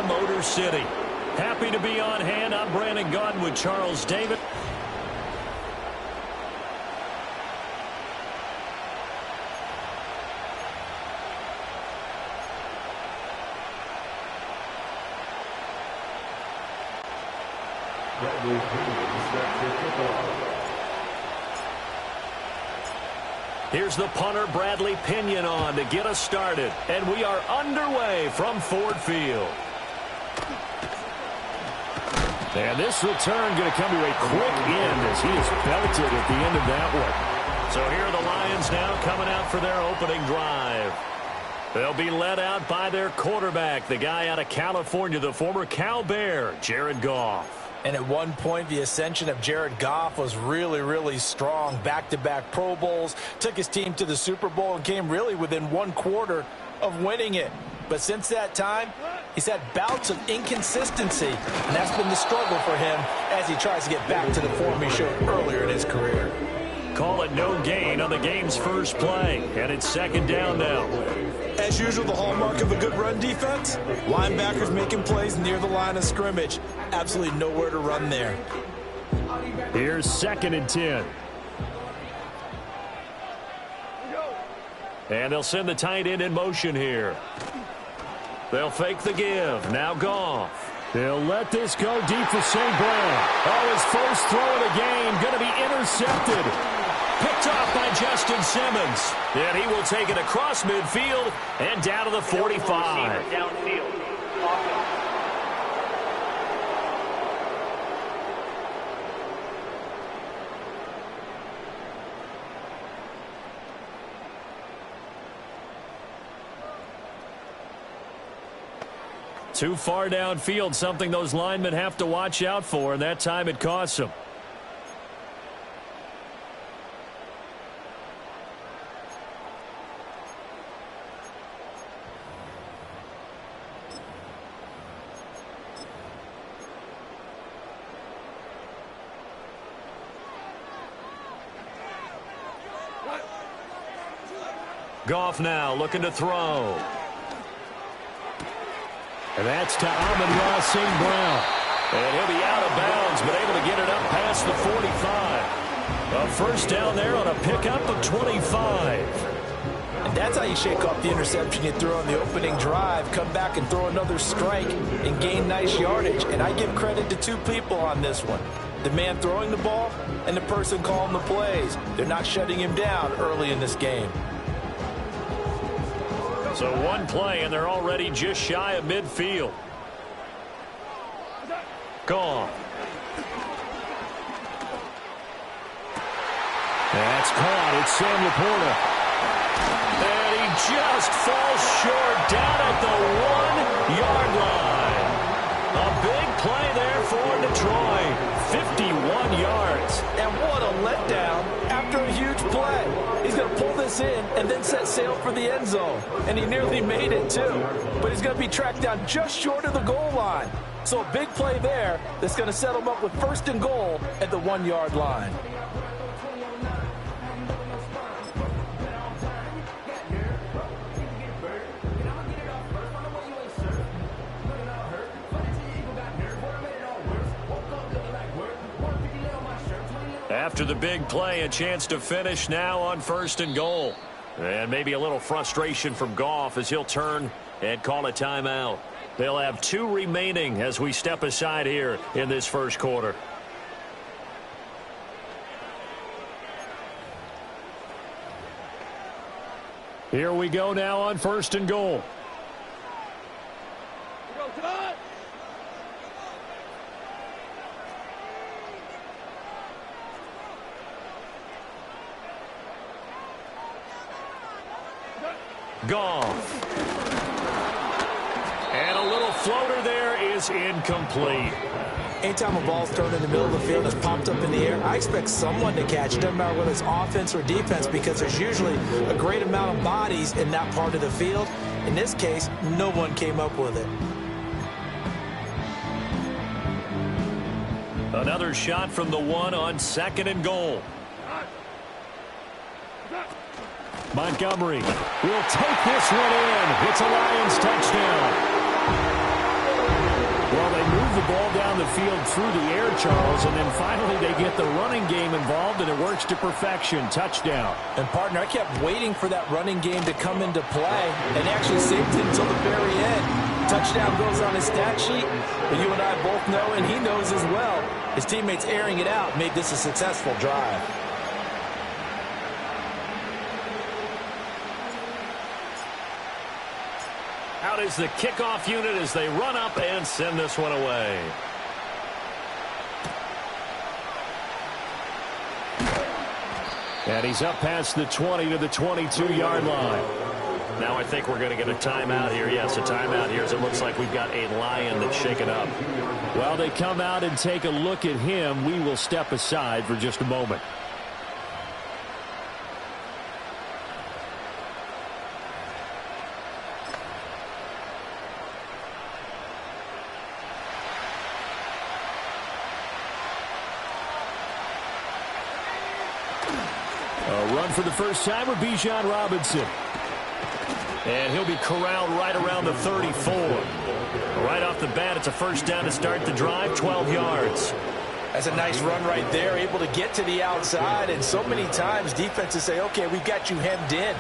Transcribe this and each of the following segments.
Motor City. Happy to be on hand. I'm Brandon Gaudin with Charles David. Here's the punter, Bradley Pinion, on to get us started. And we are underway from Ford Field. And this return going to come to a quick end as he is belted at the end of that one. So here are the Lions now coming out for their opening drive. They'll be led out by their quarterback, the guy out of California, the former Cal Bear, Jared Goff. And at one point, the ascension of Jared Goff was really, really strong. Back-to-back Pro Bowls, took his team to the Super Bowl and came really within one quarter of winning it. But since that time, he's had bouts of inconsistency, and that's been the struggle for him as he tries to get back to the form he showed earlier in his career. Call it no gain on the game's first play, and it's second down now. As usual, the hallmark of a good run defense, linebackers making plays near the line of scrimmage. Absolutely nowhere to run there. Here's 2nd and 10. And they'll send the tight end in motion here. They'll fake the give. Now Goff. They'll let this go deep for St. Brown. Oh, his first throw of the game going to be intercepted. Picked off by Justin Simmons. And he will take it across midfield and down to the 45. Downfield. Too far downfield, something those linemen have to watch out for, and that time it costs them. Goff now looking to throw. And that's to Amon-Ra St. Brown. And he'll be out of bounds, but able to get it up past the 45. A first down there on a pickup of 25. And that's how you shake off the interception you threw on the opening drive. Come back and throw another strike and gain nice yardage. And I give credit to two people on this one. The man throwing the ball and the person calling the plays. They're not shutting him down early in this game. So one play, and they're already just shy of midfield. Gone. That's caught. It's Sam Laporta. And he just falls short down at the 1-yard line. A big play there for Detroit. 51 yards. And what a letdown after a huge play. He's going to pull this in and then set sail for the end zone. And he nearly made it, too. But he's going to be tracked down just short of the goal line. So a big play there that's going to set him up with 1st and goal at the 1-yard line. After the big play, a chance to finish now on 1st and goal. And maybe a little frustration from Goff as he'll turn and call a timeout. They'll have 2 remaining as we step aside here in this first quarter. Here we go now on 1st and goal. Goff. And a little floater there is incomplete. Anytime a ball's thrown in the middle of the field and it's popped up in the air, I expect someone to catch it. Doesn't matter whether it's offense or defense, because there's usually a great amount of bodies in that part of the field. In this case, no one came up with it. Another shot from the 1 on 2nd and goal. Montgomery will take this one in. It's a Lions touchdown. field through the air, Charles, and then finally they get the running game involved, and it works to perfection. Touchdown. And, partner, I kept waiting for that running game to come into play and actually saved it until the very end. Touchdown goes on his stat sheet, but you and I both know, and he knows as well, his teammates airing it out made this a successful drive. Out is the kickoff unit as they run up and send this one away. And he's up past the 20 to the 22-yard line. Now I think we're going to get a timeout here. Yes, a timeout here as it looks like we've got a Lion that's shaken up. While they come out and take a look at him, we will step aside for just a moment. A run for the first time with Bijan Robinson. And he'll be corralled right around the 34. Right off the bat, it's a first down to start the drive, 12 yards. That's a nice run right there, able to get to the outside. And so many times defenses say, okay, we've got you hemmed in.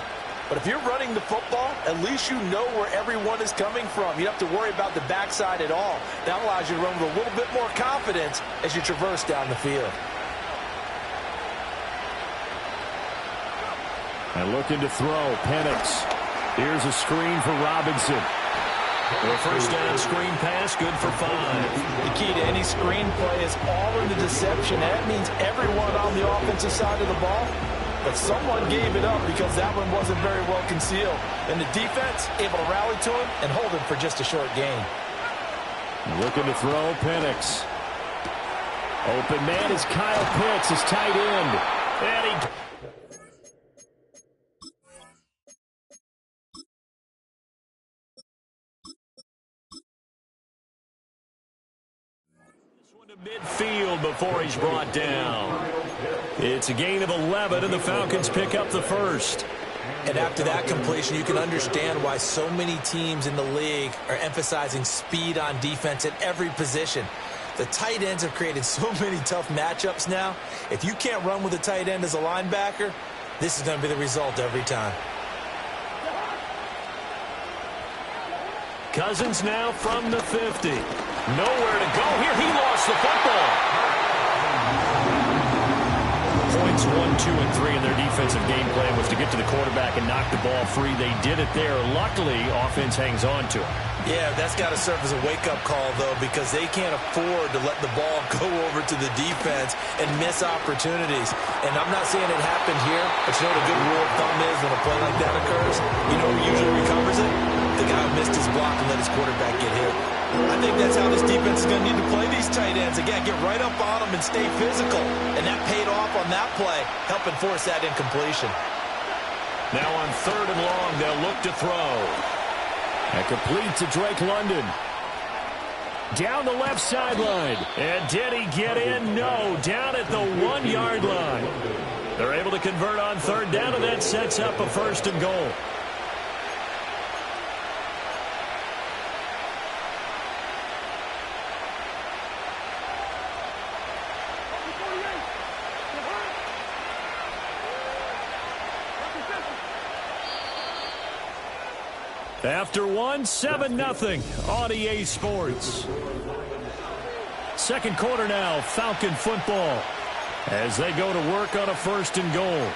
But if you're running the football, at least you know where everyone is coming from. You don't have to worry about the backside at all. That allows you to run with a little bit more confidence as you traverse down the field. And looking to throw, Penix. Here's a screen for Robinson. The first down screen pass, good for 5. The key to any screen play is all in the deception. That means everyone on the offensive side of the ball. But someone gave it up because that one wasn't very well concealed. And the defense able to rally to him and hold him for just a short gain. Looking to throw, Penix. Open man is Kyle Pitts, his tight end. And he... midfield before he's brought down. It's a gain of 11, and the Falcons pick up the first. And after that completion, you can understand why so many teams in the league are emphasizing speed on defense at every position. The tight ends have created so many tough matchups now. If you can't run with a tight end as a linebacker, this is going to be the result every time. Cousins now from the 50. Nowhere to go here. He lost the football. Points 1, 2, and 3 in their defensive game plan was to get to the quarterback and knock the ball free. They did it there. Luckily, offense hangs on to it. Yeah, that's got to serve as a wake-up call, though, because they can't afford to let the ball go over to the defense and miss opportunities. And I'm not saying it happened here, but you know what a good rule of thumb is when a play like that occurs? You know who usually recovers it? The guy who missed his block and let his quarterback get hit. I think that's how this defense is going to need to play these tight ends. Again, get right up on them and stay physical. And that paid off on that play, helping force that incompletion. Now on 3rd and long, they'll look to throw. And complete to Drake London. Down the left sideline. And did he get in? No. Down at the 1-yard line. They're able to convert on 3rd down, and that sets up a 1st and goal. After 1, 7-0 on EA Sports. Second quarter now, Falcon football, as they go to work on a 1st and goal.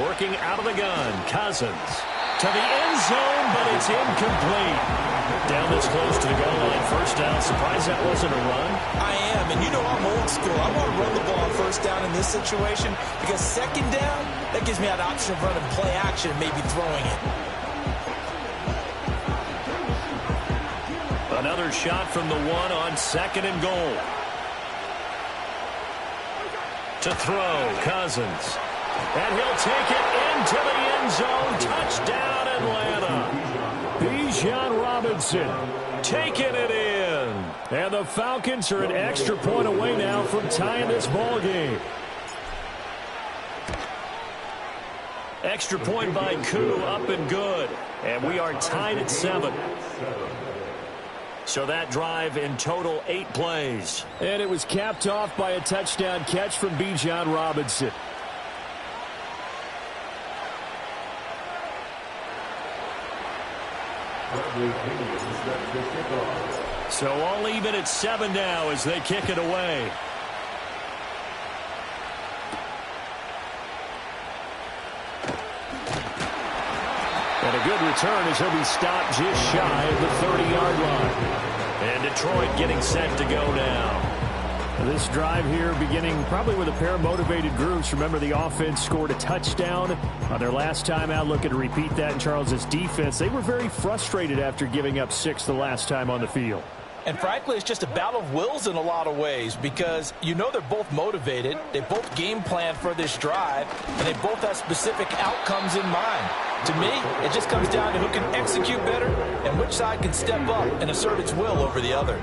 Working out of the gun, Cousins. To the end zone, but it's incomplete. Down this close to the goal line, 1st down. Surprised that wasn't a run? I am, and you know I'm old school. I want to run the ball on 1st down in this situation because 2nd down, that gives me an option of running play action and maybe throwing it. Another shot from the 1 on 2nd and goal. To throw, Cousins. And he'll take it into the end zone. Touchdown, Atlanta. Bijan Robinson taking it in. And the Falcons are an extra point away now from tying this ball game. Extra point by Koo, up and good. And we are tied at 7. So that drive in total 8 plays. And it was capped off by a touchdown catch from Bijan Robinson. So all even at 7 now as they kick it away. And a good return as he'll be stopped just shy of the 30-yard line. And Detroit getting set to go now. This drive here beginning probably with a pair of motivated groups. Remember, the offense scored a touchdown on their last time out. Looking to repeat that in Charles's defense. They were very frustrated after giving up 6 the last time on the field. And frankly, it's just a battle of wills in a lot of ways because you know they're both motivated. They both game plan for this drive, and they both have specific outcomes in mind. To me, it just comes down to who can execute better and which side can step up and assert its will over the other.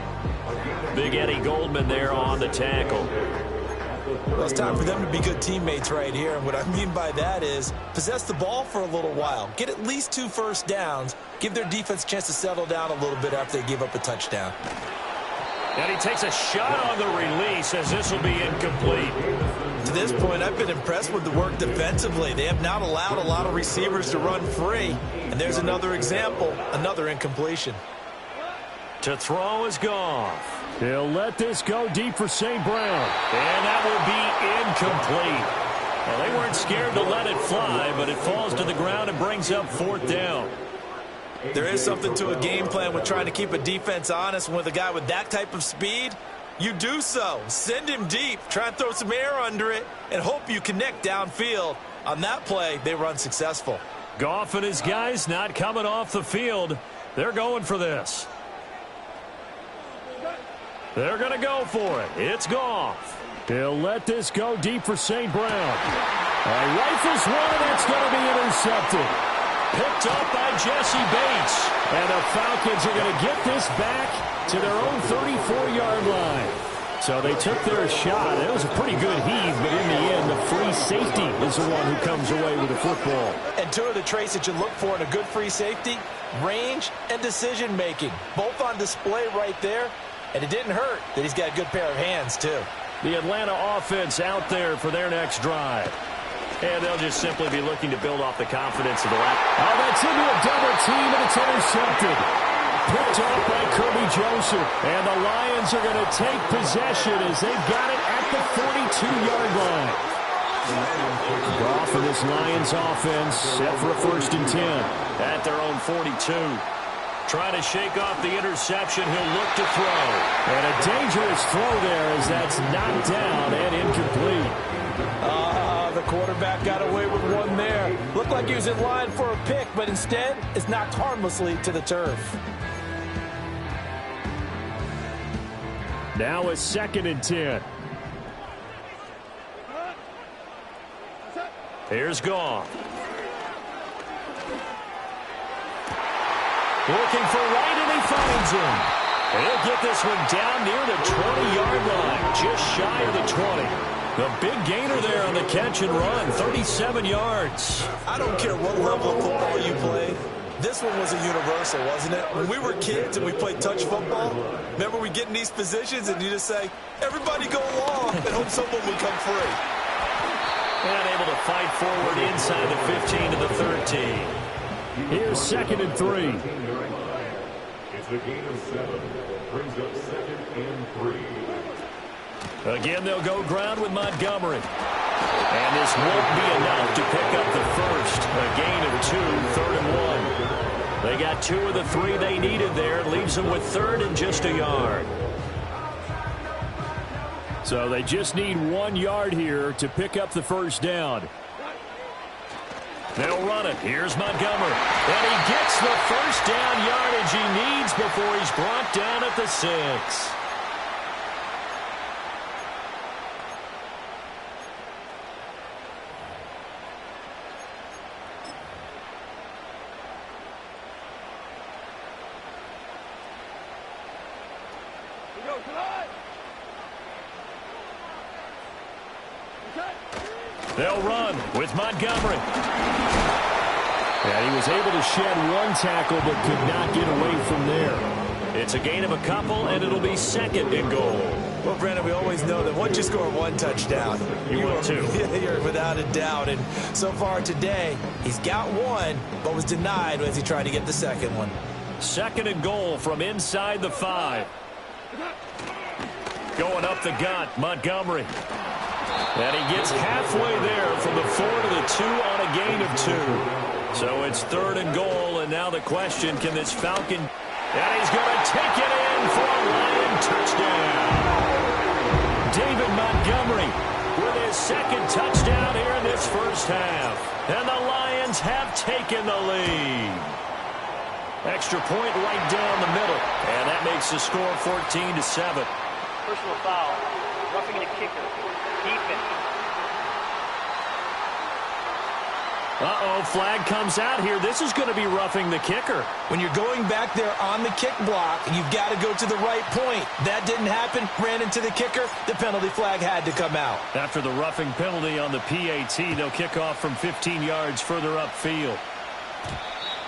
Big Eddie Goldman there on the tackle. Well, it's time for them to be good teammates right here. And what I mean by that is possess the ball for a little while. Get at least 2 first downs. Give their defense a chance to settle down a little bit after they give up a touchdown. And he takes a shot on the release as this will be incomplete. To this point, I've been impressed with the work defensively. They have not allowed a lot of receivers to run free. And there's another example, another incompletion. To throw is Goff. He'll let this go deep for St. Brown. And that will be incomplete. Well, they weren't scared to let it fly, but it falls to the ground and brings up 4th down. There is something to a game plan with trying to keep a defense honest. With a guy with that type of speed, you do so. Send him deep, try and throw some air under it, and hope you connect downfield. On that play, they run successful. Goff and his guys not coming off the field. They're going for this. They're going to go for it. It's Goff. He'll let this go deep for St. Brown. Rifles one, that's going to be intercepted. Picked up by Jesse Bates. And the Falcons are going to get this back to their own 34-yard line. So they took their shot. It was a pretty good heave, but in the end, the free safety is the one who comes away with the football. And 2 of the traits that you look for in a good free safety, range and decision-making. Both on display right there. And it didn't hurt that he's got a good pair of hands, too. The Atlanta offense out there for their next drive. And they'll just simply be looking to build off the confidence of the last. Oh, that's into a double team, and it's intercepted. Picked off by Kirby Joseph. And the Lions are going to take possession as they've got it at the 42-yard line. Goff and this Lions offense set for a 1st and 10. At their own 42. Trying to shake off the interception. He'll look to throw. And a dangerous throw there as that's knocked down and incomplete. The quarterback got away with one there. Looked like he was in line for a pick, but instead is knocked harmlessly to the turf. Now a 2nd and 10. Here's Goff. Looking for Wright, and he finds him. He'll get this one down near the 20-yard line, just shy of the 20. The big gainer there on the catch and run, 37 yards. I don't care what level of football you play. This one was a universal, wasn't it? When we were kids and we played touch football, remember we get in these positions and you just say, everybody go along, and hope someone would come free. And able to fight forward inside the 15 to the 13. Here's 2nd and 3. It's the gain of 7. Brings up 2nd and 3. Again, they'll go ground with Montgomery. And this won't be enough to pick up the first. A gain of 2, 3rd and 1. They got 2 of the 3 they needed there. Leaves them with 3rd and just a yard. So they just need 1 yard here to pick up the first down. They'll run it. Here's Montgomery. And he gets the first down yardage he needs before he's brought down at the 6. They'll run with Montgomery. And he was able to shed one tackle but could not get away from there. It's a gain of a couple, and it'll be second and goal. Well, Brandon, we always know that once you score one touchdown, you will too. You're without a doubt. And so far today, he's got one, but was denied as he tried to get the second one. Second and goal from inside the 5. Going up the gut, Montgomery. And he gets halfway there from the 4 to the 2 on a gain of 2. So it's third and goal, and now the question, can this Falcon... And he's going to take it in for a Lion touchdown. David Montgomery with his second touchdown here in this first half. And the Lions have taken the lead. Extra point right down the middle. And that makes the score 14-7. Personal foul. Roughing the kicker. Defense. Uh-oh, flag comes out here. This is going to be roughing the kicker. When you're going back there on the kick block, you've got to go to the right point. That didn't happen. Ran into the kicker. The penalty flag had to come out. After the roughing penalty on the PAT, they'll kick off from 15 yards further upfield.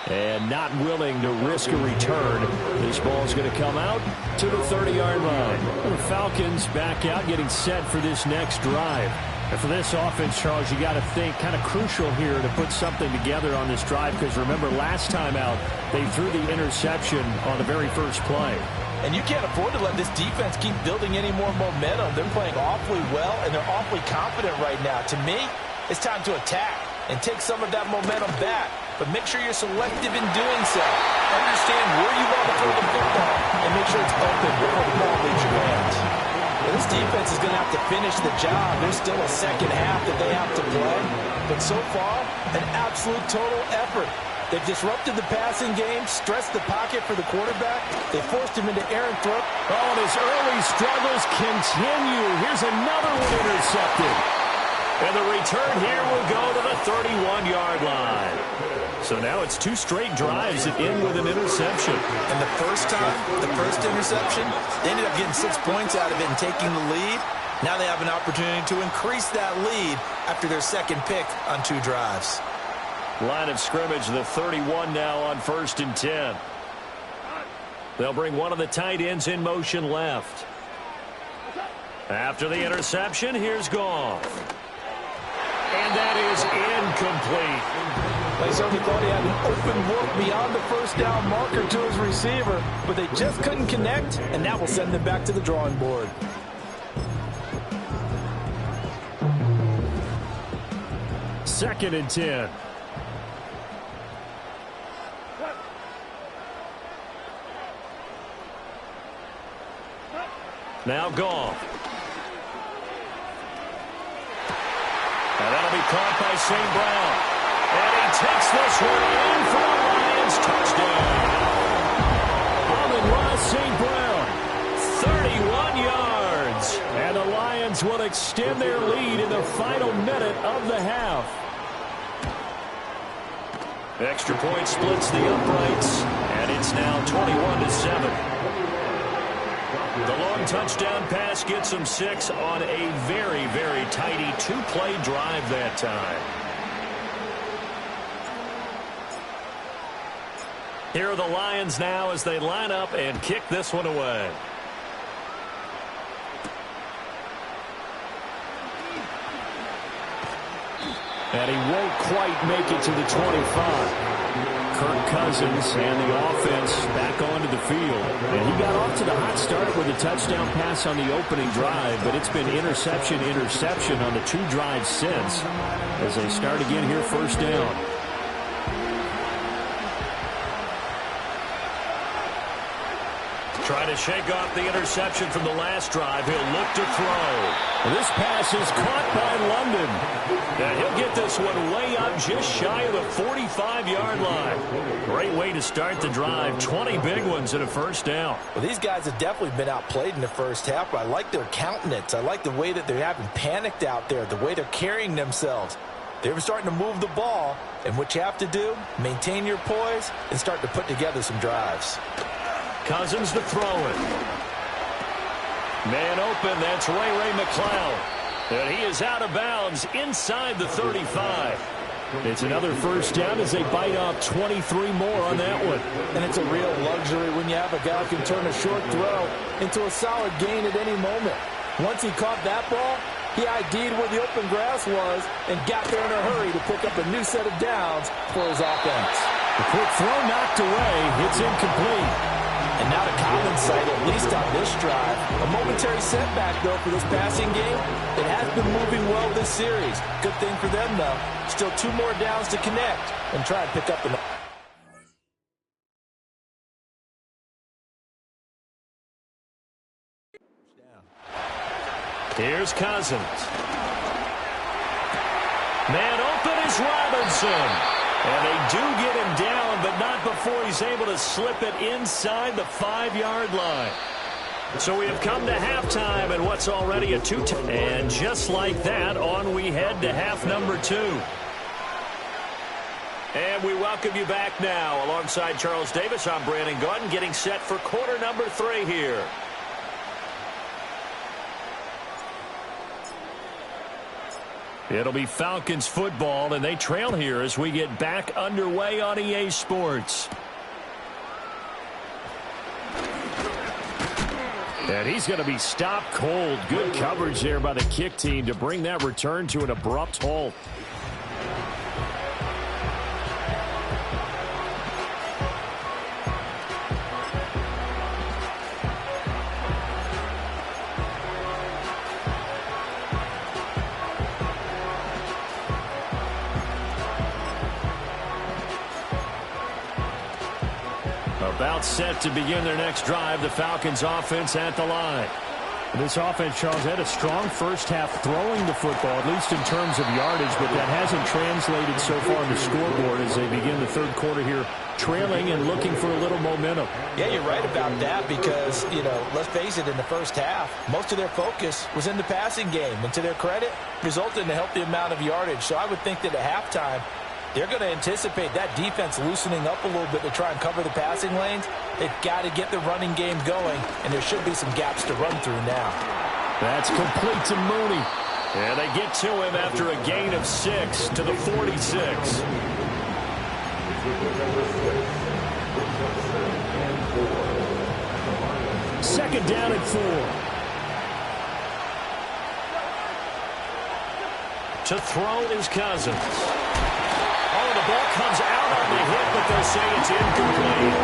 And not willing to risk a return. This ball's going to come out to the 30-yard line. The Falcons back out, getting set for this next drive. And for this offense, Charles, you got to think kind of crucial here to put something together on this drive, because remember last time out they threw the interception on the very first play. And you can't afford to let this defense keep building any more momentum. They're playing awfully well, and they're awfully confident right now. To me, it's time to attack and take some of that momentum back. But make sure you're selective in doing so. Understand where you want to throw the football and make sure it's open before the ball leaves your hands. Well, this defense is going to have to finish the job. There's still a second half that they have to play. But so far, an absolute total effort. They've disrupted the passing game, stressed the pocket for the quarterback. They forced him into errant throw. Oh, and his early struggles continue. Here's another one intercepted. And the return here will go to the 31-yard line. So now it's 2 straight drives that end with an interception. And the first time, the first interception, they ended up getting 6 points out of it and taking the lead. Now they have an opportunity to increase that lead after their second pick on 2 drives. Line of scrimmage, the 31 now on 1st and 10. They'll bring one of the tight ends in motion left. After the interception, here's Goff. And that is incomplete. They certainly thought he had an open look beyond the first down marker to his receiver, but they just couldn't connect, and that will send them back to the drawing board. Second and 10. Now Goff. And that'll be caught by St. Brown. And he takes this one in for a Lions touchdown. Amon-Ra St. Brown, 31 yards. And the Lions will extend their lead in the final minute of the half. Extra point splits the uprights, and it's now 21-7. The long touchdown pass gets them 6 on a very, very tidy 2-play drive that time. Here are the Lions now as they line up and kick this one away. And he won't quite make it to the 25. Kirk Cousins and the offense back onto the field. And he got off to the hot start with a touchdown pass on the opening drive, but it's been interception on the 2 drives since as they start again here, first down. Trying to shake off the interception from the last drive. He'll look to throw. This pass is caught by London. And he'll get this one way up just shy of the 45-yard line. Great way to start the drive. 20 big ones and a first down. Well, these guys have definitely been outplayed in the first half, but I like their countenance. I like the way that they haven't panicked out there, the way they're carrying themselves. They're starting to move the ball, and what you have to do, maintain your poise and start to put together some drives. Cousins to throw it. Man open, that's Ray McCloud. And he is out of bounds inside the 35. It's another first down as they bite off 23 more on that one. And it's a real luxury when you have a guy who can turn a short throw into a solid gain at any moment. Once he caught that ball, he ID'd where the open grass was and got there in a hurry to pick up a new set of downs for his offense. The quick throw knocked away. It's incomplete. And not a common sight, at least on this drive. A momentary setback, though, for this passing game. It has been moving well this series. Good thing for them, though. Still 2 more downs to connect and try and pick up the... Here's Cousins. Man open is Robinson. And they do get him down, but not before he's able to slip it inside the 5-yard line. So we have come to halftime and what's already a 2-10. And just like that, on we head to half number 2. And we welcome you back now. Alongside Charles Davis, I'm Brandon Gaudin, getting set for quarter number 3 here. It'll be Falcons football, and they trail here as we get back underway on EA Sports. And he's going to be stopped cold. Good coverage there by the kick team to bring that return to an abrupt halt. About set to begin their next drive, the Falcons offense at the line. This offense, Charles, had a strong first half throwing the football, at least in terms of yardage, but that hasn't translated so far on the scoreboard as they begin the third quarter here, trailing and looking for a little momentum. Yeah, you're right about that because, let's face it, in the first half, most of their focus was in the passing game, and to their credit, resulted in a healthy amount of yardage. So I would think that at halftime, they're going to anticipate that defense loosening up a little bit to try and cover the passing lanes. They've got to get the running game going, and there should be some gaps to run through now. That's complete to Mooney. And they get to him after a gain of 6 to the 46. Second down and 4. To throw is Cousins. Oh, the ball comes out on the hit, but they'll say it's incomplete.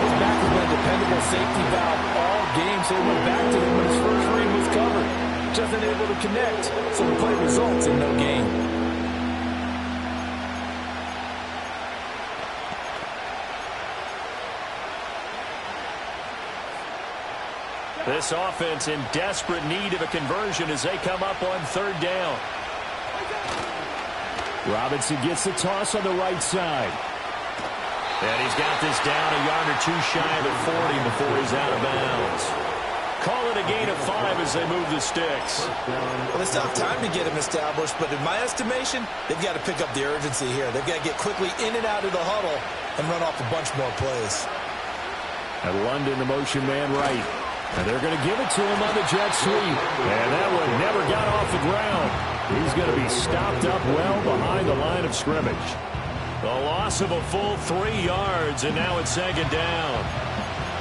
His back has been a dependable safety valve all game, so he went back to him when his first read was covered. Just unable to connect, so the play results in no gain. This offense in desperate need of a conversion as they come up on third down. Robinson gets the toss on the right side. And he's got this down a yard or 2 shy of the 40 before he's out of bounds. Call it a gain of 5 as they move the sticks. Well, it's not time to get him established, but in my estimation, they've got to pick up the urgency here. They've got to get quickly in and out of the huddle and run off a bunch more plays. And London, the motion man right. And they're going to give it to him on the jet sweep. And that one never got off the ground. He's going to be stopped up well behind the line of scrimmage. The loss of a full 3 yards, and now it's second down.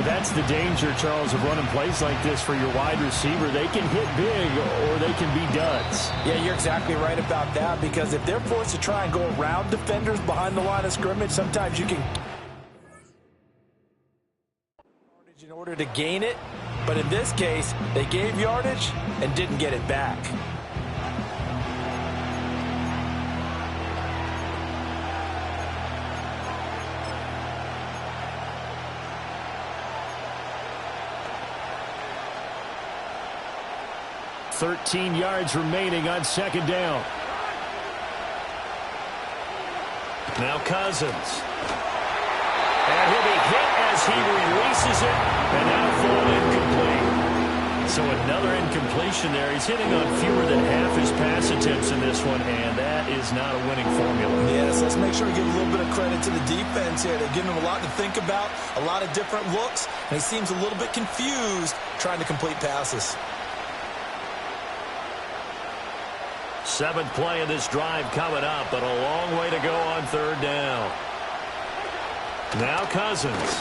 That's the danger, Charles, of running plays like this for your wide receiver. They can hit big or they can be duds. Yeah, you're exactly right about that because if they're forced to try and go around defenders behind the line of scrimmage, sometimes you can in order to gain it. But in this case, they gave yardage and didn't get it back. $13 yards remaining on second down. Now Cousins. And he'll be hit as he releases it, and now thrown incomplete. So another incompletion there. He's hitting on fewer than half his pass attempts in this one, and that is not a winning formula. Yes, let's make sure we give a little bit of credit to the defense here. They're giving him a lot to think about, a lot of different looks, and he seems a little bit confused trying to complete passes. 7th play of this drive coming up, but a long way to go on 3rd down. Now Cousins.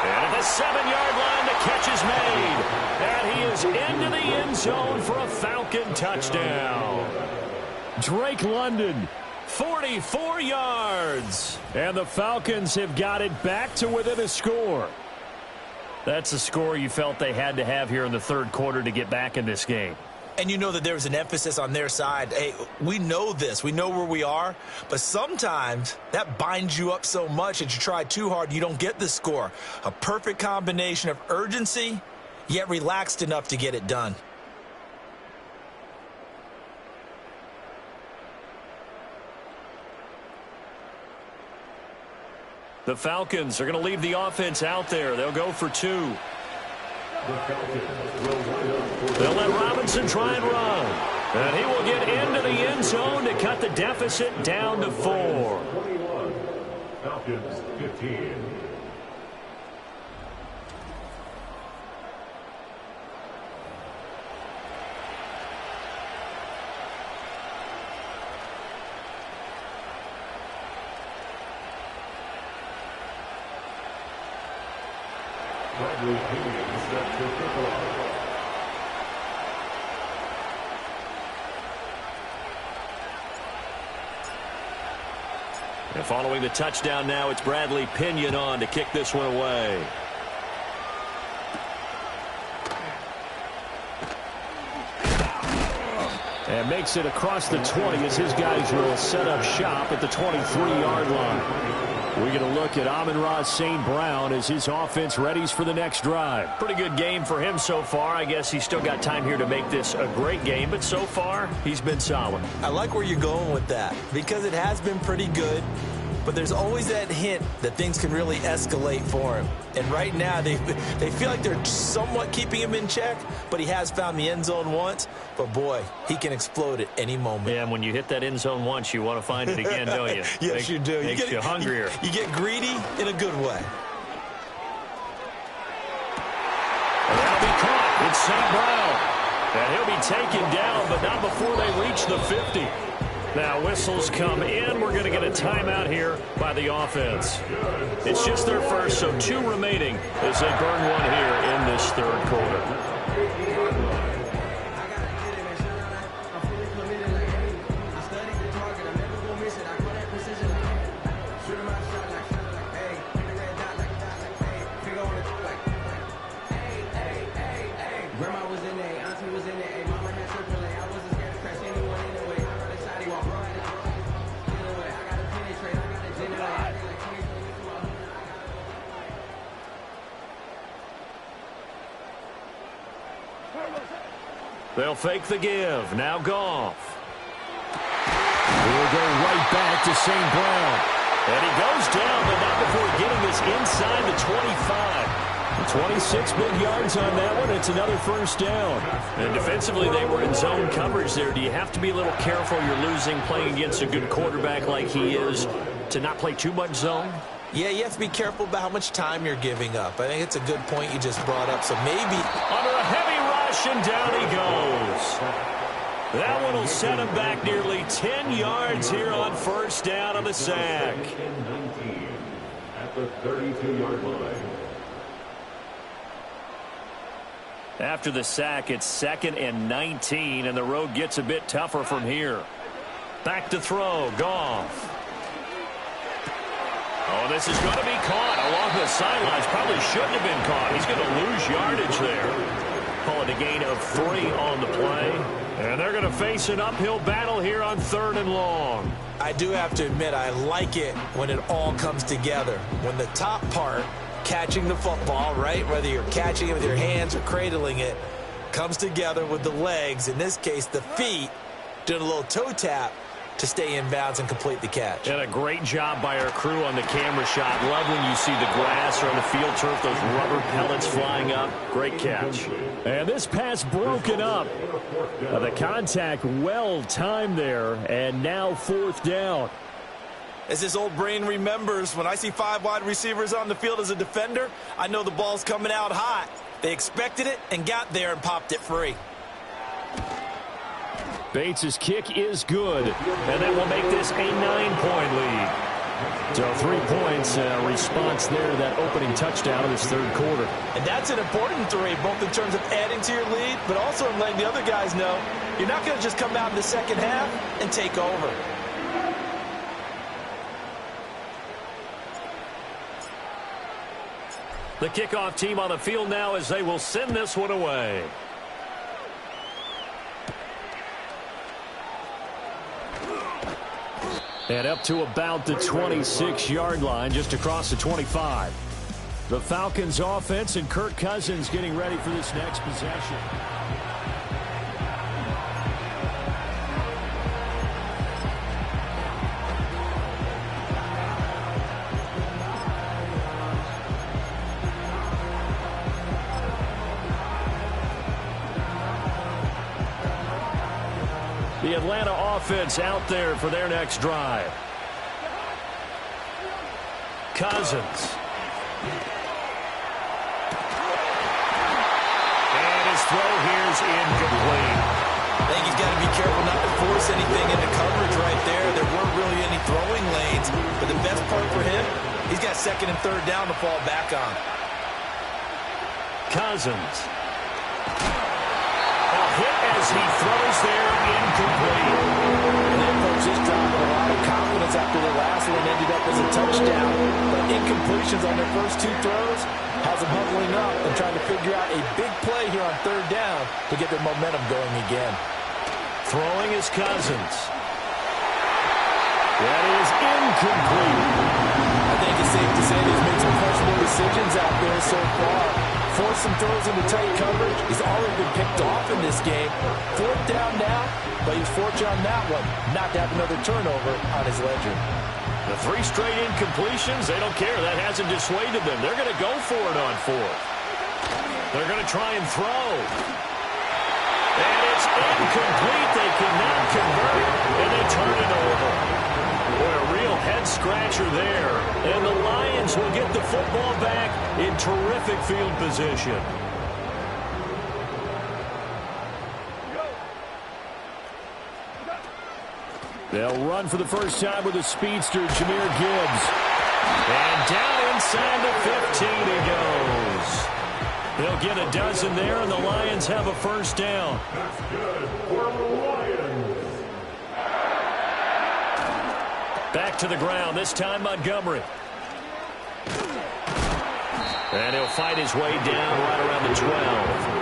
And at the 7-yard line, the catch is made. And he is into the end zone for a Falcon touchdown. Drake London, 44 yards. And the Falcons have got it back to within a score. That's a score you felt they had to have here in the 3rd quarter to get back in this game. And you know that there was an emphasis on their side. Hey, we know this. We know where we are. But sometimes that binds you up so much that you try too hard, you don't get the score. A perfect combination of urgency, yet relaxed enough to get it done. The Falcons are going to leave the offense out there. They'll go for 2. They'll let Robinson try and run. And he will get into the end zone to cut the deficit down to 4. 21, Falcons 15. And following the touchdown now, it's Bradley Pinion on to kick this one away. And makes it across the 20 as his guys will set up shop at the 23-yard line. We're going to look at Amon-Ra St. Brown as his offense readies for the next drive. Pretty good game for him so far. I guess he's still got time here to make this a great game, but so far he's been solid. I like where you're going with that because it has been pretty good. But there's always that hint that things can really escalate for him. And right now, they feel like they're somewhat keeping him in check, but he has found the end zone once. But, boy, he can explode at any moment. Yeah, and when you hit that end zone once, you want to find it again, don't you? Yes, you do. Makes you hungrier. You get greedy in a good way. And that'll be caught. It's St. Brown. And he'll be taken down, but not before they reach the 50. Now whistles come in. We're going to get a timeout here by the offense. It's just their first, so 2 remaining as they burn one here in this 3rd quarter. They'll fake the give. Now Goff. He'll go right back to St. Brown. And he goes down, but not before getting this inside the 25. 26 big yards on that one. It's another first down. And defensively, they were in zone coverage there. Do you have to be a little careful? You're losing playing against a good quarterback like he is to not play too much zone? Yeah, you have to be careful about how much time you're giving up. I think it's a good point you just brought up. So maybe under a heavy rush, and down he goes. That one will set him back nearly 10 yards here on first down on the sack. At the 32-yard line. After the sack, it's 2nd and 19, and the road gets a bit tougher from here. Back to throw, Goff. Oh, this is going to be caught along the sidelines. Probably shouldn't have been caught. He's going to lose yardage there. Call it a gain of 3 on the play. And they're going to face an uphill battle here on 3rd and long. I do have to admit, I like it when it all comes together. When the top part, catching the football, right, whether you're catching it with your hands or cradling it, comes together with the legs, in this case the feet, doing a little toe tap to stay in bounds and complete the catch. And a great job by our crew on the camera shot. Love when you see the grass or on the field turf, those rubber pellets flying up. Great catch. And this pass broken up. The contact well timed there, and now 4th down. As his old brain remembers, when I see 5 wide receivers on the field as a defender, I know the ball's coming out hot. They expected it and got there and popped it free. Bates' kick is good, and that will make this a 9-point lead. So 3 points, response there, that opening touchdown of this 3rd quarter. And that's an important 3, both in terms of adding to your lead, but also in letting the other guys know you're not going to just come out in the second half and take over. The kickoff team on the field now as they will send this one away. And up to about the 26-yard line, just across the 25. The Falcons offense and Kirk Cousins getting ready for this next possession. The Atlanta offense out there for their next drive. Cousins. And his throw here is incomplete. I think he's got to be careful not to force anything into coverage right there. There weren't really any throwing lanes, but the best part for him, he's got 2nd and 3rd down to fall back on. Cousins. Hit as he throws there, incomplete. And then folks just dropped a lot of confidence after the last one ended up as a touchdown. But incompletions on their first 2 throws has them huddling up and trying to figure out a big play here on 3rd down to get their momentum going again. Throwing is Cousins. That is incomplete. I think it's safe to say he's made some questionable decisions out there so far. Forced some throws into tight coverage. He's already been picked off in this game. 4th down now, but he's fortunate on that one not to have another turnover on his ledger. The 3 straight incompletions, they don't care. That hasn't dissuaded them. They're going to go for it on 4th. They're going to try and throw. And it's incomplete. They cannot convert, and they turn it over. Boy, a real head-scratcher there. And the Lions will get the football back in terrific field position. They'll run for the first time with a speedster, Jahmyr Gibbs. And down inside the 15 he goes. They'll get a dozen there, and the Lions have a first down. That's good for the Lions. Back to the ground, this time Montgomery. And he'll fight his way down right around the 12.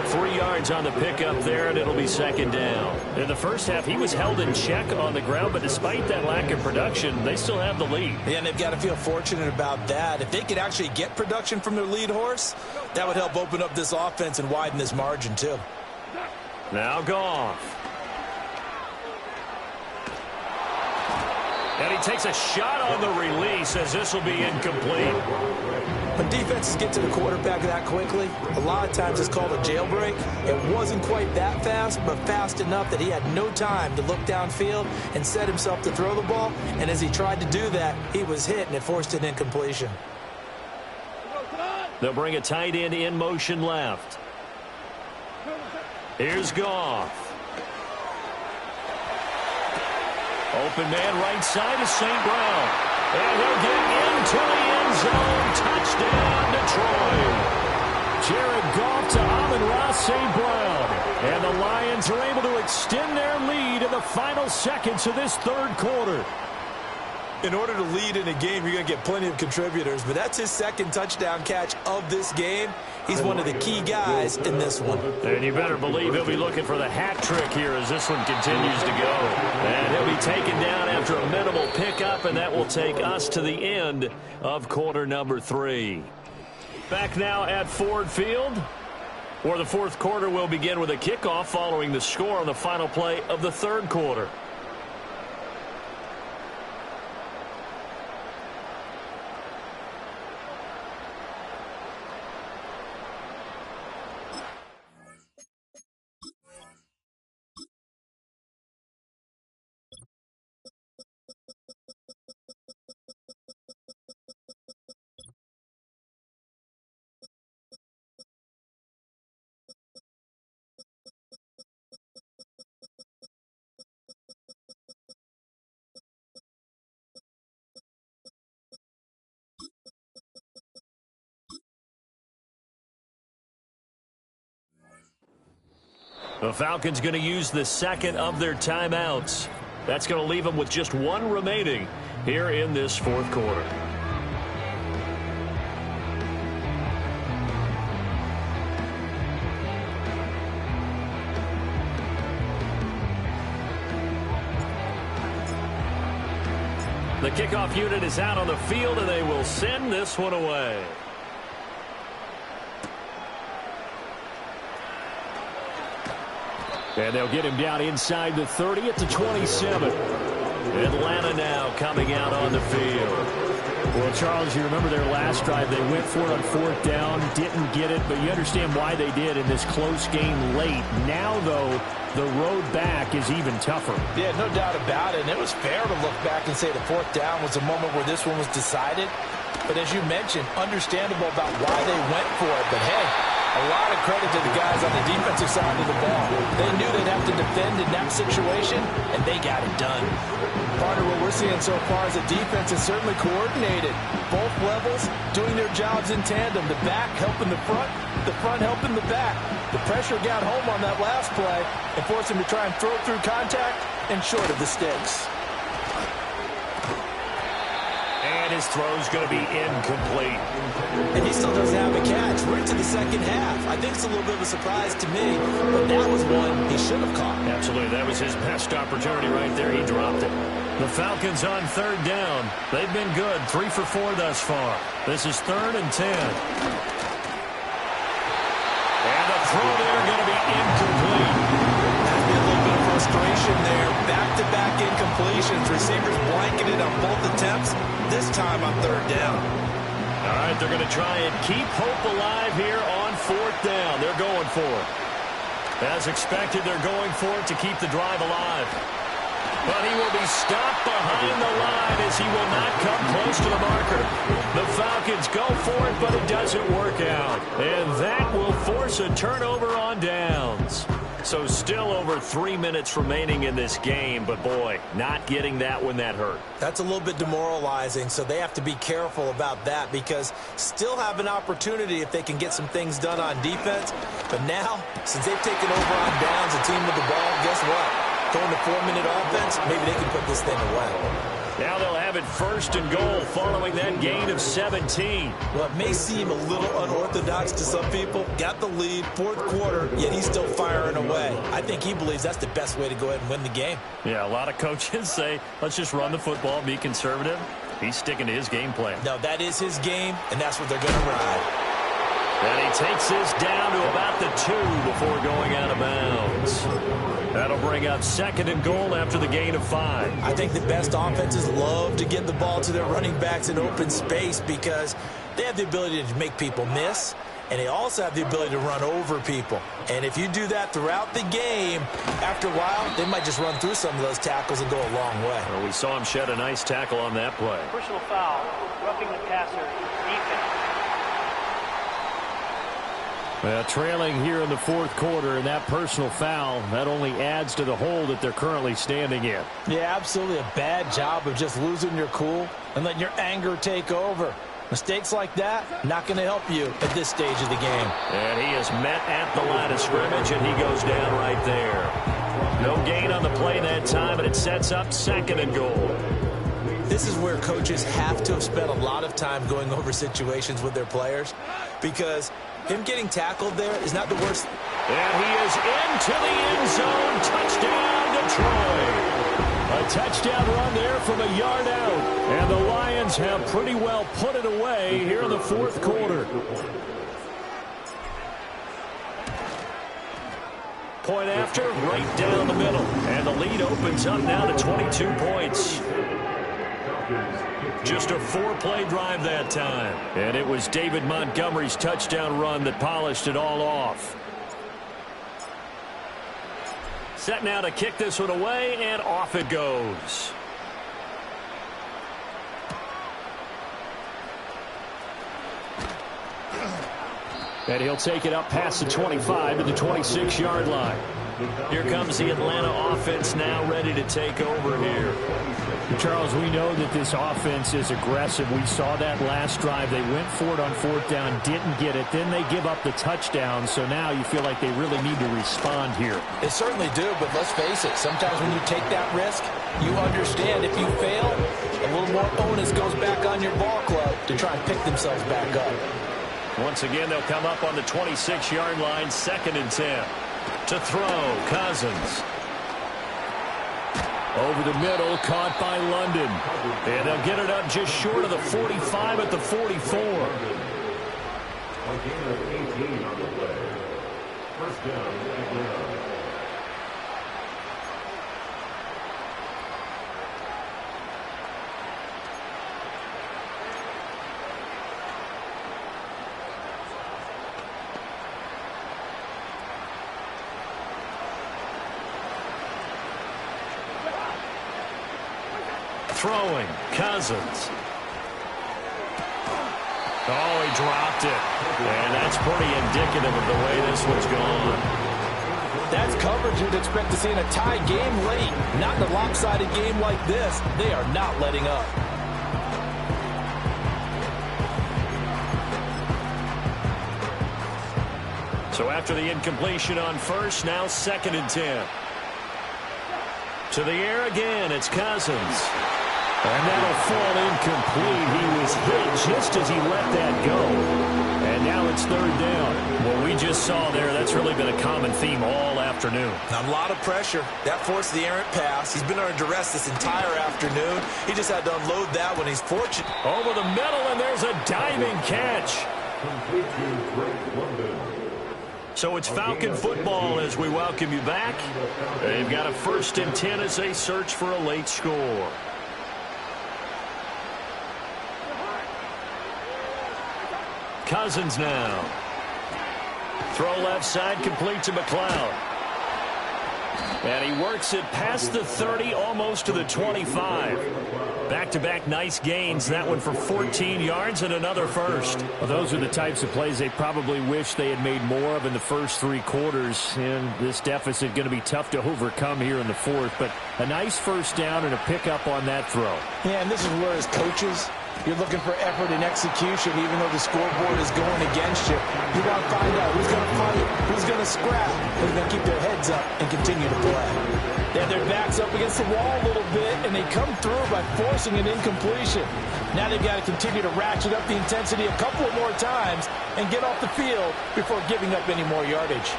3 yards on the pickup there, and it'll be 2nd down. In the first half, he was held in check on the ground, but despite that lack of production, they still have the lead. Yeah, and they've got to feel fortunate about that. If they could actually get production from their lead horse, that would help open up this offense and widen this margin, too. Now Goff. And he takes a shot on the release as this will be incomplete. When defenses get to the quarterback that quickly, a lot of times it's called a jailbreak. It wasn't quite that fast, but fast enough that he had no time to look downfield and set himself to throw the ball. And as he tried to do that, he was hit, and it forced an incompletion. They'll bring a tight end in motion left. Here's Goff. Open man right side is St. Brown. And he'll get into the end zone. Touchdown, Detroit. Jared Goff to Amon-Ra St. Brown. And the Lions are able to extend their lead in the final seconds of this 3rd quarter. In order to lead in a game, you're going to get plenty of contributors, but that's his 2nd touchdown catch of this game. He's one of the key guys in this one. And you better believe he'll be looking for the hat trick here as this one continues to go. And he'll be taken down after a minimal pickup, and that will take us to the end of quarter number 3. Back now at Ford Field, where the 4th quarter will begin with a kickoff following the score on the final play of the 3rd quarter. The Falcons going to use the second of their timeouts. That's going to leave them with just one remaining here in this fourth quarter. The kickoff unit is out on the field, and they will send this one away. And they'll get him down inside the 30 at the 27. Atlanta now coming out on the field. Well, Charles, you remember their last drive. They went for it on fourth down, didn't get it, but you understand why they did in this close game late. Now, though, the road back is even tougher. Yeah, no doubt about it. And it was fair to look back and say the fourth down was a moment where this one was decided. But as you mentioned, understandable about why they went for it. But, hey, a lot of credit to the guys on the defensive side of the ball. They knew they'd have to defend in that situation, and they got it done. Part of what we're seeing so far is the defense is certainly coordinated. Both levels doing their jobs in tandem. The back helping the front helping the back. The pressure got home on that last play and forced him to try and throw through contact and short of the sticks. And his throw's going to be incomplete. And he still doesn't have a catch. We're into the second half. I think it's a little bit of a surprise to me, but that was one he should have caught. Absolutely. That was his best opportunity right there. He dropped it. The Falcons on third down. They've been good. 3 for 4 thus far. This is 3rd and 10. And the throw there going to be incomplete. There's been a little bit of frustration there. Back-to-back incompletions. Receivers blanketed on both attempts. This time on third down. All right, they're going to try and keep hope alive here on fourth down. They're going for it. As expected, they're going for it to keep the drive alive. But he will be stopped behind the line as he will not come close to the marker. The Falcons go for it, but it doesn't work out. And that will force a turnover on downs. So still over 3 minutes remaining in this game, but boy, not getting that when that hurt. That's a little bit demoralizing, so they have to be careful about that because still have an opportunity if they can get some things done on defense. But now, since they've taken over on downs, a team with the ball, guess what? Going to 4-minute offense, maybe they can put this thing away. Now they'll have it 1st and goal following that gain of 17. Well, it may seem a little unorthodox to some people. Got the lead, 4th quarter, yet he's still firing away. I think he believes that's the best way to go ahead and win the game. Yeah, a lot of coaches say, let's just run the football, be conservative. He's sticking to his game plan. No, that is his game, and that's what they're going to ride. And he takes this down to about the 2 before going out of bounds. That'll bring up 2nd and goal after the gain of 5. I think the best offenses love to get the ball to their running backs in open space because they have the ability to make people miss, and they also have the ability to run over people. And if you do that throughout the game, after a while, they might just run through some of those tackles and go a long way. Well, we saw him shed a nice tackle on that play. Personal foul, roughing the passer, defense. Well, trailing here in the 4th quarter, and that personal foul, that only adds to the hole that they're currently standing in. Yeah, absolutely a bad job of just losing your cool and letting your anger take over. Mistakes like that, not going to help you at this stage of the game. And he is met at the line of scrimmage, and he goes down right there. No gain on the play that time, and it sets up 2nd and goal. This is where coaches have to have spent a lot of time going over situations with their players because him getting tackled there is not the worst. And he is into the end zone. Touchdown, Detroit. A touchdown run there from a yard out. And the Lions have pretty well put it away here in the 4th quarter. Point after, right down the middle. And the lead opens up now to 22 points. Just a 4-play drive that time. And it was David Montgomery's touchdown run that polished it all off. Set now to kick this one away, and off it goes. And he'll take it up past the 25 to the 26-yard line. Here comes the Atlanta offense now ready to take over here. Charles, we know that this offense is aggressive. We saw that last drive. They went for it on fourth down, didn't get it. Then they give up the touchdown. So now you feel like they really need to respond here. They certainly do, but let's face it. Sometimes when you take that risk, you understand if you fail, a little more onus goes back on your ball club to try and pick themselves back up. Once again, they'll come up on the 26-yard line, 2nd and 10. To throw, Cousins. Over the middle, caught by London. And they'll get it up just short of the 45 at the 44. A gain of 18 on the play. First down again. Throwing, Cousins. Oh, he dropped it. And that's pretty indicative of the way this one's gone. That's coverage you'd expect to see in a tie game late. Not in a lopsided game like this. They are not letting up. So after the incompletion on first, now 2nd and 10. To the air again, it's Cousins. And that'll fall incomplete. He was hit just as he let that go. And now it's 3rd down. What we just saw there, that's really been a common theme all afternoon. A lot of pressure. That forced the errant pass. He's been under duress this entire afternoon. He just had to unload that when he's fortunate. Over the middle, and there's a diving catch. Complete to Drake London. So it's Falcon football as we welcome you back. They've got a 1st and 10 as they search for a late score. Cousins now. Throw left side, complete to McLeod. And he works it past the 30, almost to the 25. Back-to-back nice gains. That one for 14 yards and another first. Well, those are the types of plays they probably wish they had made more of in the first 3 quarters. And this deficit going to be tough to overcome here in the 4th. But a nice first down and a pickup on that throw. Yeah, and this is where as coaches, you're looking for effort and execution, even though the scoreboard is going against you. You want to find out who's going to fight, who's going to scrap, who's going to keep their heads up and continue to play. They have their backs up against the wall a little bit, and they come through by forcing an incompletion. Now they've got to continue to ratchet up the intensity a couple of more times and get off the field before giving up any more yardage.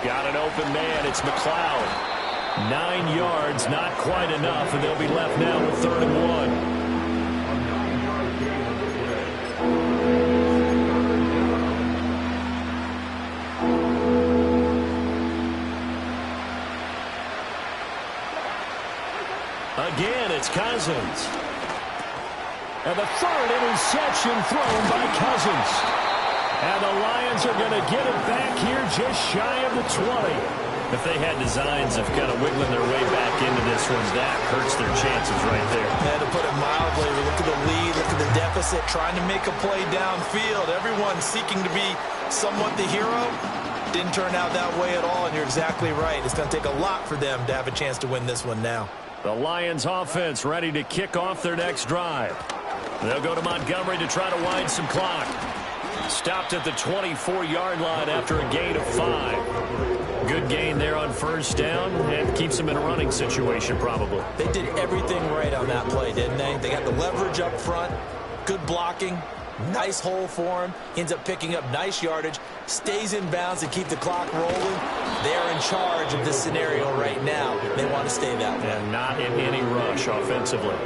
Got an open man. It's McLeod. 9 yards, not quite enough, and they'll be left now with 3rd and 1. Again, it's Cousins. And the 3rd interception thrown by Cousins. And the Lions are going to get it back here just shy of the 20. If they had designs of kind of wiggling their way back into this one, that hurts their chances right there. Yeah, to put it mildly, look at the lead, look at the deficit, trying to make a play downfield. Everyone seeking to be somewhat the hero. Didn't turn out that way at all, and you're exactly right. It's going to take a lot for them to have a chance to win this one now. The Lions offense ready to kick off their next drive. They'll go to Montgomery to try to wind some clock. Stopped at the 24-yard line after a gain of 5. Good gain there on first down, and keeps them in a running situation probably. They did everything right on that play, didn't they? They got the leverage up front, good blocking, nice hole for him. He ends up picking up nice yardage, stays in bounds to keep the clock rolling. They're in charge of this scenario right now. They want to stay that way. And not in any rush offensively.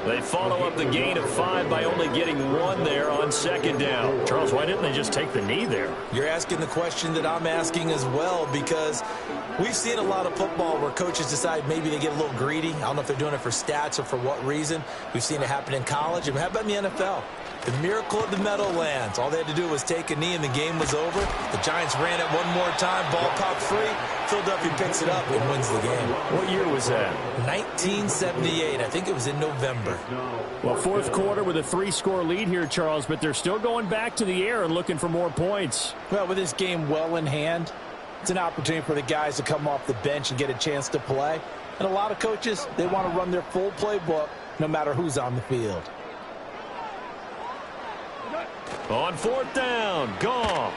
They follow up the gain of 5 by only getting 1 there on 2nd down. Charles, why didn't they just take the knee there? You're asking the question that I'm asking as well, because we've seen a lot of football where coaches decide maybe they get a little greedy. I don't know if they're doing it for stats or for what reason. We've seen it happen in college. And how about in the NFL? The miracle of the Meadowlands. All they had to do was take a knee and the game was over. The Giants ran it one more time. Ball popped free. Philadelphia picks it up and wins the game. What year was that? 1978. I think it was in November. Well, 4th quarter with a 3-score lead here, Charles, but they're still going back to the air and looking for more points. Well, with this game well in hand, it's an opportunity for the guys to come off the bench and get a chance to play. And a lot of coaches, they want to run their full playbook no matter who's on the field. On fourth down, Goff.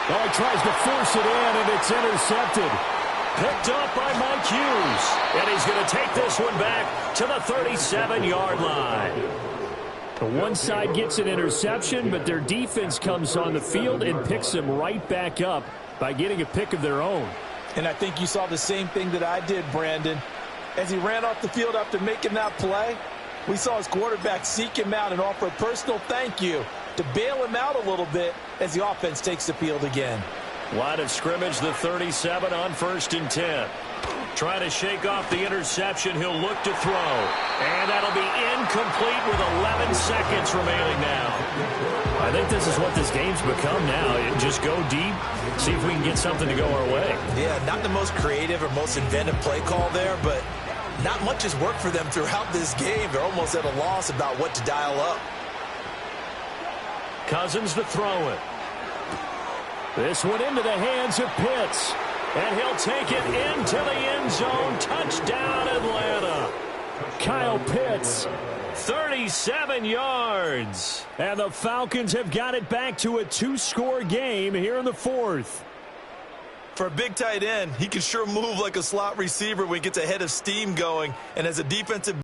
Oh, he tries to force it in, and it's intercepted. Picked up by Mike Hughes. And he's going to take this one back to the 37-yard line. The one side gets an interception, but their defense comes on the field and picks them right back up by getting a pick of their own. And I think you saw the same thing that I did, Brandon. As he ran off the field after making that play, we saw his quarterback seek him out and offer a personal thank you to bail him out a little bit as the offense takes the field again. Line of scrimmage, the 37 on 1st and 10. Trying to shake off the interception. He'll look to throw. And that'll be incomplete with 11 seconds remaining now. I think this is what this game's become now. Just go deep, see if we can get something to go our way. Yeah, not the most creative or most inventive play call there, but not much has worked for them throughout this game. They're almost at a loss about what to dial up. Cousins to throw it. This one into the hands of Pitts. And he'll take it into the end zone. Touchdown, Atlanta. Kyle Pitts. 37 yards. And the Falcons have got it back to a 2-score game here in the 4th. For a big tight end, he can sure move like a slot receiver when he gets a head of steam going. And as a defensive